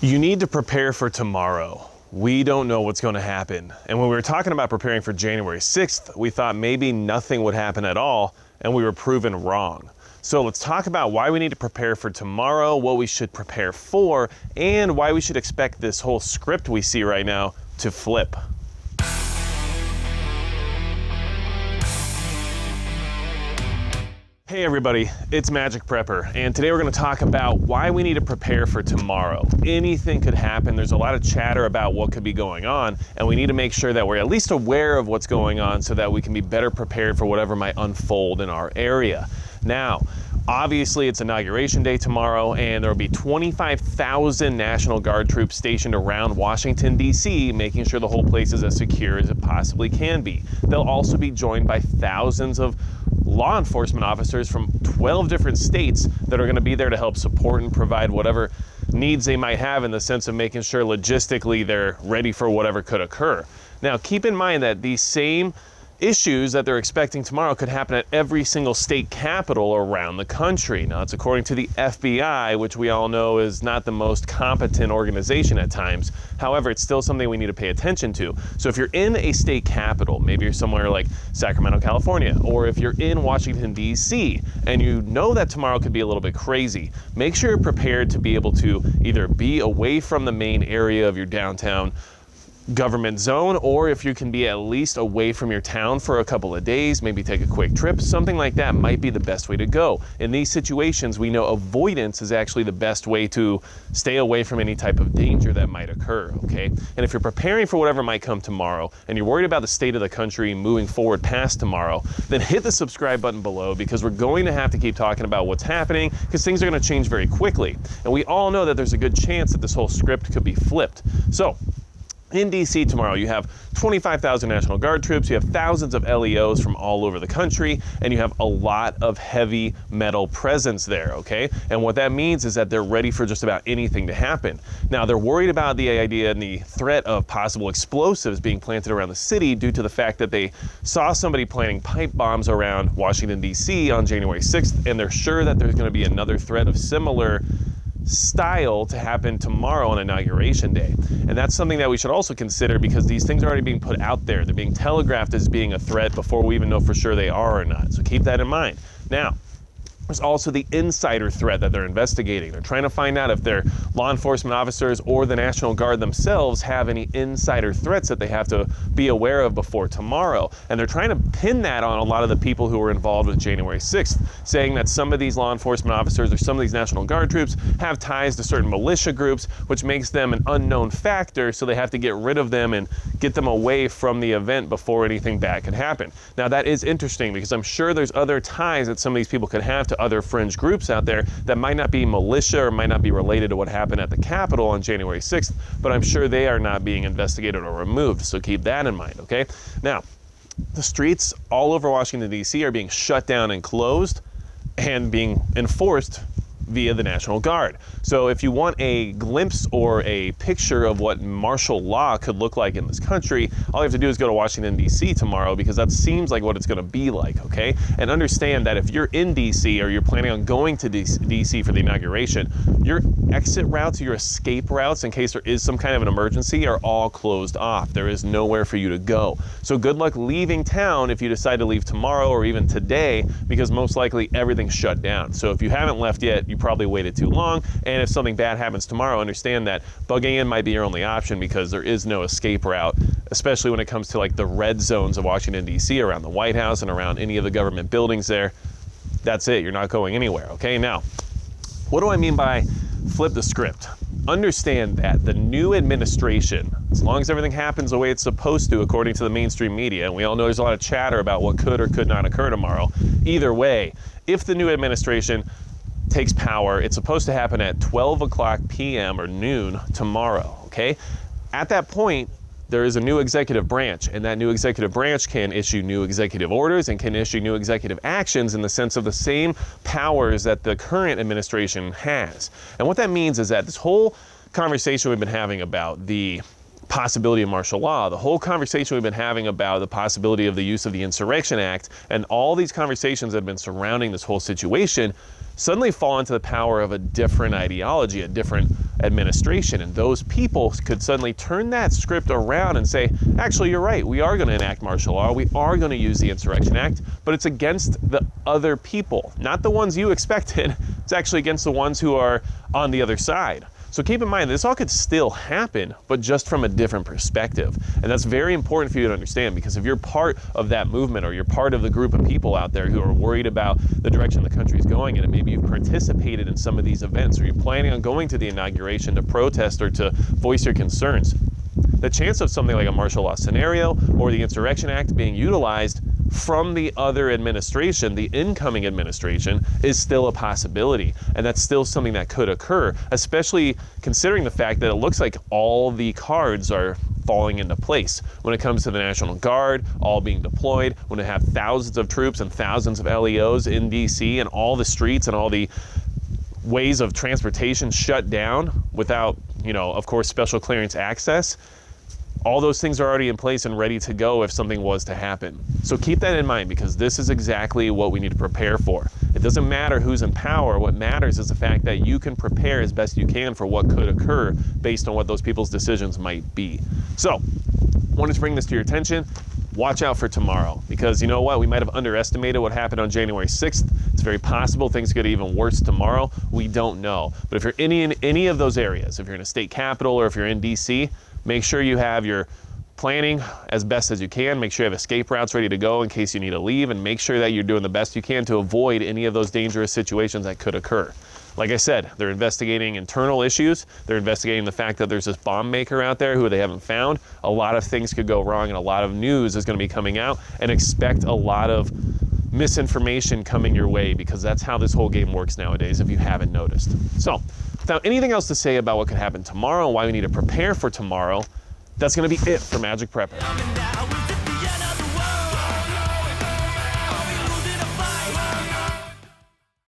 You need to prepare for tomorrow. We don't know what's going to happen. And when we were talking about preparing for January 6th, we thought maybe nothing would happen at all, and we were proven wrong. So let's talk about why we need to prepare for tomorrow, what we should prepare for, and why we should expect this whole script we see right now to flip. Hey everybody, it's Magic Prepper, and today we're going to talk about why we need to prepare for tomorrow. Anything could happen. There's a lot of chatter about what could be going on, and we need to make sure that we're at least aware of what's going on so that we can be better prepared for whatever might unfold in our area. Now, obviously it's Inauguration Day tomorrow, and there will be 25,000 National Guard troops stationed around Washington, D.C., making sure the whole place is as secure as it possibly can be. They'll also be joined by thousands of law enforcement officers from 12 different states that are going to be there to help support and provide whatever needs they might have in the sense of making sure logistically they're ready for whatever could occur. Now, keep in mind that these same issues that they're expecting tomorrow could happen at every single state capital around the country. Now, it's according to the FBI, which we all know is not the most competent organization at times. However, it's still something we need to pay attention to. So if you're in a state capital, maybe you're somewhere like Sacramento, California, or if you're in Washington, D.C., and you know that tomorrow could be a little bit crazy, make sure you're prepared to be able to either be away from the main area of your downtown government zone, or if you can be at least away from your town for a couple of days, maybe take a quick trip, something like that might be the best way to go. In these situations, we know avoidance is actually the best way to stay away from any type of danger that might occur, okay? And if you're preparing for whatever might come tomorrow, and you're worried about the state of the country moving forward past tomorrow, then hit the subscribe button below, because we're going to have to keep talking about what's happening, because things are going to change very quickly. And we all know that there's a good chance that this whole script could be flipped. So, in D.C. tomorrow, you have 25,000 National Guard troops, you have thousands of LEOs from all over the country, and you have a lot of heavy metal presence there, okay? And what that means is that they're ready for just about anything to happen. Now, they're worried about the idea and the threat of possible explosives being planted around the city due to the fact that they saw somebody planting pipe bombs around Washington, D.C. on January 6th, and they're sure that there's going to be another threat of similar style to happen tomorrow on Inauguration Day. And that's something that we should also consider, because these things are already being put out there. They're being telegraphed as being a threat before we even know for sure they are or not. So keep that in mind. Now, there's also the insider threat that they're investigating. They're trying to find out if their law enforcement officers or the National Guard themselves have any insider threats that they have to be aware of before tomorrow. And they're trying to pin that on a lot of the people who were involved with January 6th, saying that some of these law enforcement officers or some of these National Guard troops have ties to certain militia groups, which makes them an unknown factor, so they have to get rid of them and get them away from the event before anything bad could happen. Now, that is interesting, because I'm sure there's other ties that some of these people could have to other fringe groups out there that might not be militia or might not be related to what happened at the Capitol on January 6th, but I'm sure they are not being investigated or removed, so keep that in mind, okay? Now, the streets all over Washington, D.C. are being shut down and closed and being enforced via the National Guard. So if you want a glimpse or a picture of what martial law could look like in this country, all you have to do is go to Washington, D.C. tomorrow, because that seems like what it's going to be like, okay? And understand that if you're in D.C. or you're planning on going to D.C. for the inauguration, your exit routes, your escape routes, in case there is some kind of an emergency, are all closed off. There is nowhere for you to go. So good luck leaving town if you decide to leave tomorrow or even today, because most likely everything's shut down. So if you haven't left yet, you probably waited too long, and if something bad happens tomorrow, understand that bugging in might be your only option, because there is no escape route, especially when it comes to like the red zones of Washington, D.C., around the White House and around any of the government buildings there. That's it. You're not going anywhere, okay? Now, what do I mean by flip the script? Understand that the new administration, as long as everything happens the way it's supposed to according to the mainstream media, and we all know there's a lot of chatter about what could or could not occur tomorrow, either way, if the new administration takes power, it's supposed to happen at 12 o'clock p.m. or noon tomorrow, okay? At that point, there is a new executive branch, and that new executive branch can issue new executive orders and can issue new executive actions in the sense of the same powers that the current administration has. And what that means is that this whole conversation we've been having about the possibility of martial law. The whole conversation we've been having about the possibility of the use of the Insurrection Act and all these conversations that have been surrounding this whole situation suddenly fall into the power of a different ideology, a different administration. And those people could suddenly turn that script around and say, actually, you're right, we are going to enact martial law, we are going to use the Insurrection Act, but it's against the other people, not the ones you expected. It's actually against the ones who are on the other side. So keep in mind, this all could still happen, but just from a different perspective. And that's very important for you to understand, because if you're part of that movement or you're part of the group of people out there who are worried about the direction the country is going in, and maybe you've participated in some of these events, or you're planning on going to the inauguration to protest or to voice your concerns, the chance of something like a martial law scenario or the Insurrection Act being utilized from the other administration, the incoming administration, is still a possibility. And that's still something that could occur, especially considering the fact that it looks like all the cards are falling into place when it comes to the National Guard all being deployed, when they have thousands of troops and thousands of LEOs in DC, and all the streets and all the ways of transportation shut down without, of course, special clearance access. All those things are already in place and ready to go if something was to happen. So keep that in mind, because this is exactly what we need to prepare for. It doesn't matter who's in power. What matters is the fact that you can prepare as best you can for what could occur based on what those people's decisions might be. So, wanted to bring this to your attention. Watch out for tomorrow, because you know what? We might have underestimated what happened on January 6th. It's very possible things get even worse tomorrow. We don't know. But if you're in any of those areas, if you're in a state capital or if you're in DC, make sure you have your planning as best as you can. Make sure you have escape routes ready to go in case you need to leave, and make sure that you're doing the best you can to avoid any of those dangerous situations that could occur. Like I said, they're investigating internal issues. They're investigating the fact that there's this bomb maker out there who they haven't found. A lot of things could go wrong, and a lot of news is going to be coming out, and expect a lot of misinformation coming your way, because that's how this whole game works nowadays, if you haven't noticed. So, without anything else to say about what could happen tomorrow and why we need to prepare for tomorrow, that's going to be it for Magic Prepper.